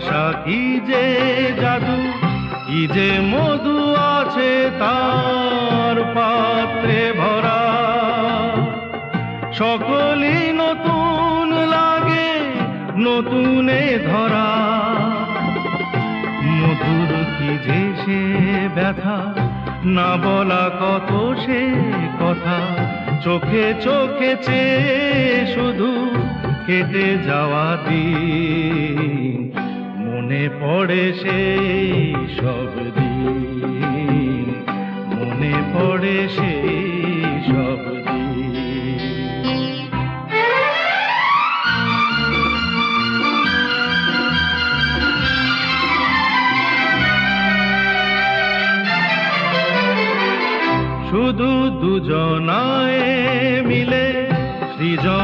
ভাষা কি যে জাদু, কি যে মধু আছে তার পাত্রে ভরা। সকলই নতুন লাগে নতুনে ধরা, মধুর কি যে সে ব্যথা, না বলা কত সে কথা, চোখে চোখে চেয়ে শুধু কেটে যাওয়া দিন, মনে পড়ে সেই সব দিন, মনে পড়ে সেই সব দিন। শুধু দুজনায় মিলে সৃজন